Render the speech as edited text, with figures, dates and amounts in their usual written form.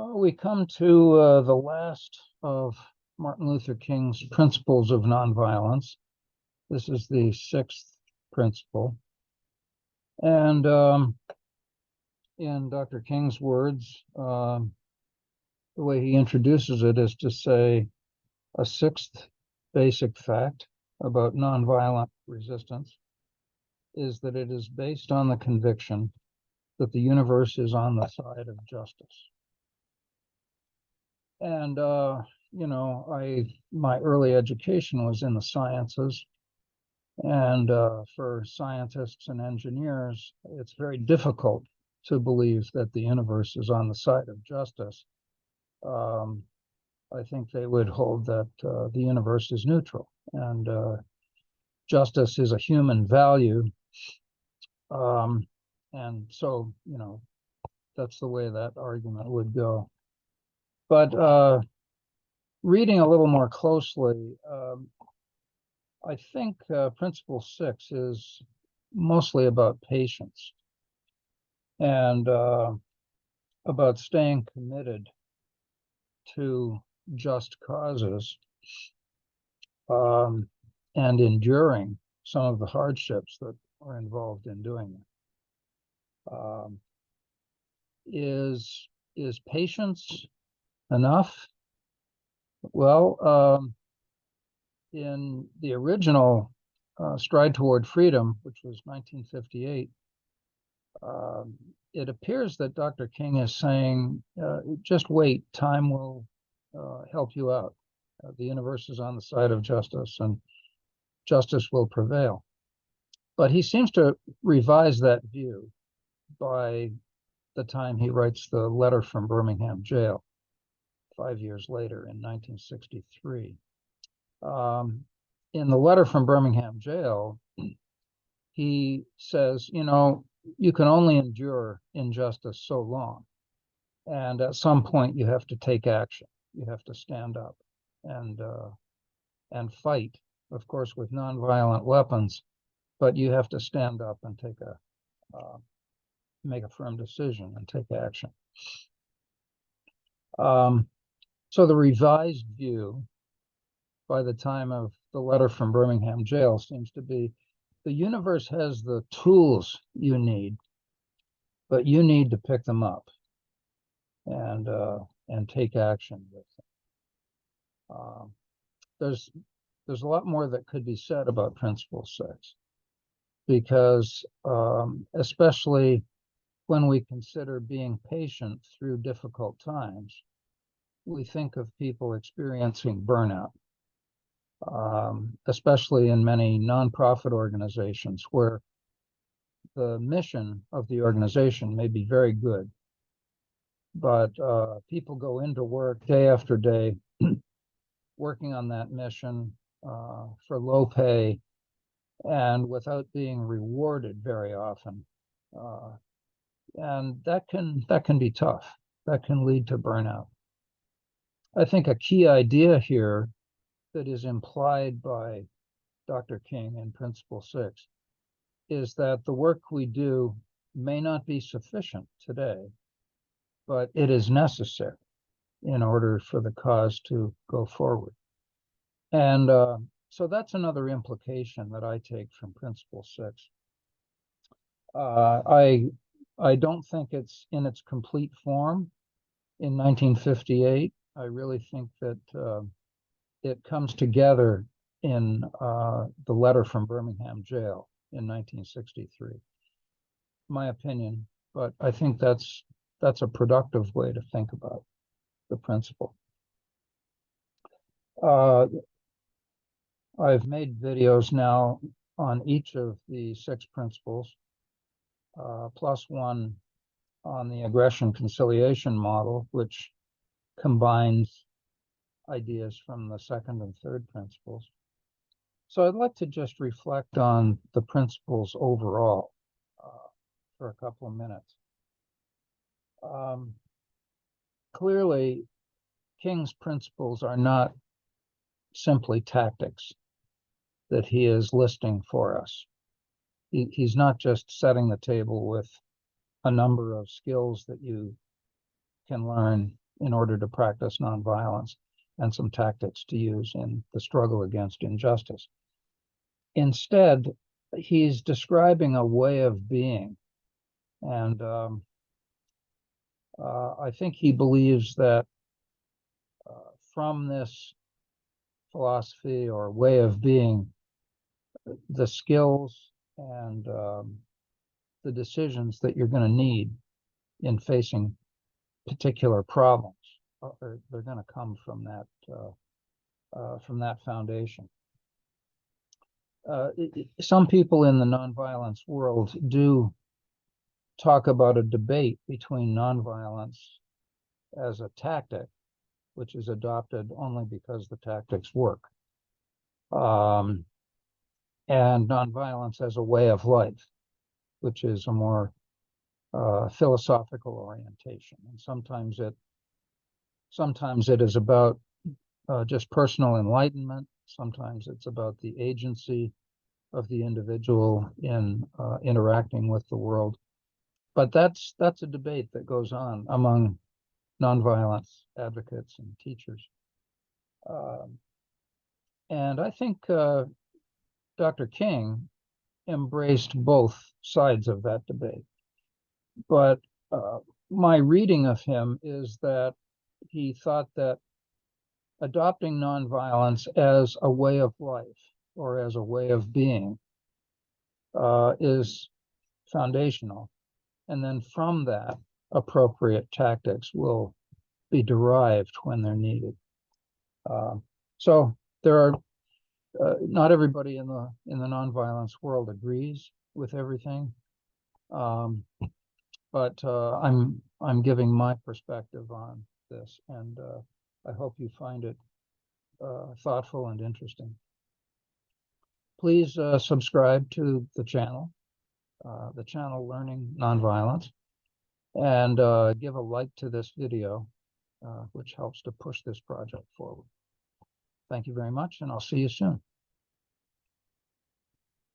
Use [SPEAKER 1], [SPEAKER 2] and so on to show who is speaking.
[SPEAKER 1] We come to the last of Martin Luther King's principles of nonviolence. This is the sixth principle. And in Dr. King's words, the way he introduces it is to say a sixth basic fact about nonviolent resistance is that it is based on the conviction that the universe is on the side of justice. And my early education was in the sciences, and for scientists and engineers, it's very difficult to believe that the universe is on the side of justice. I think they would hold that the universe is neutral, and justice is a human value. And so, that's the way that argument would go. But reading a little more closely, I think Principle 6 is mostly about patience and about staying committed to just causes and enduring some of the hardships that are involved in doing it. Is patience enough? Well, in the original Stride Toward Freedom, which was 1958, it appears that Dr. King is saying, just wait, time will help you out. The universe is on the side of justice, and justice will prevail. But he seems to revise that view by the time he writes the letter from Birmingham jail 5 years later in 1963. In the letter from Birmingham jail, he says, you can only endure injustice so long. And at some point, you have to take action. You have to stand up and fight, of course, with nonviolent weapons. But you have to stand up and make a firm decision and take action. So the revised view by the time of the letter from Birmingham jail seems to be the universe has the tools you need, but you need to pick them up and take action with them. There's a lot more that could be said about Principle 6, because especially when we consider being patient through difficult times, we think of people experiencing burnout, especially in many nonprofit organizations where the mission of the organization may be very good, but people go into work day after day working on that mission for low pay and without being rewarded very often. And that can be tough. That can lead to burnout. I think a key idea here that is implied by Dr. King in Principle 6 is that the work we do may not be sufficient today, but it is necessary in order for the cause to go forward. And so that's another implication that I take from Principle 6. I don't think it's in its complete form in 1958. I really think that it comes together in the letter from Birmingham jail in 1963. My opinion, but I think that's a productive way to think about the principle. I've made videos now on each of the 6 principles, plus one on the aggression conciliation model, which combines ideas from the second and third principles. So I'd like to just reflect on the principles overall for a couple of minutes. Clearly, King's principles are not simply tactics that he is listing for us. He's not just setting the table with a number of skills that you can learn in order to practice nonviolence and some tactics to use in the struggle against injustice. Instead, he's describing a way of being. And I think he believes that from this philosophy or way of being, the skills and the decisions that you're going to need in facing particular problems, they're going to come from that foundation. Some people in the nonviolence world do talk about a debate between nonviolence as a tactic, which is adopted only because the tactics work, and nonviolence as a way of life, which is a more philosophical orientation. And sometimes it is about just personal enlightenment. Sometimes it's about the agency of the individual in interacting with the world. But that's a debate that goes on among nonviolence advocates and teachers. And I think Dr. King embraced both sides of that debate. But my reading of him is that he thought that adopting nonviolence as a way of life or as a way of being is foundational. And then from that, appropriate tactics will be derived when they're needed. So there are not everybody in the nonviolence world agrees with everything, but I'm giving my perspective on this, and I hope you find it thoughtful and interesting. Please subscribe to the channel Learning Nonviolence, and give a like to this video, which helps to push this project forward. Thank you very much, and I'll see you soon.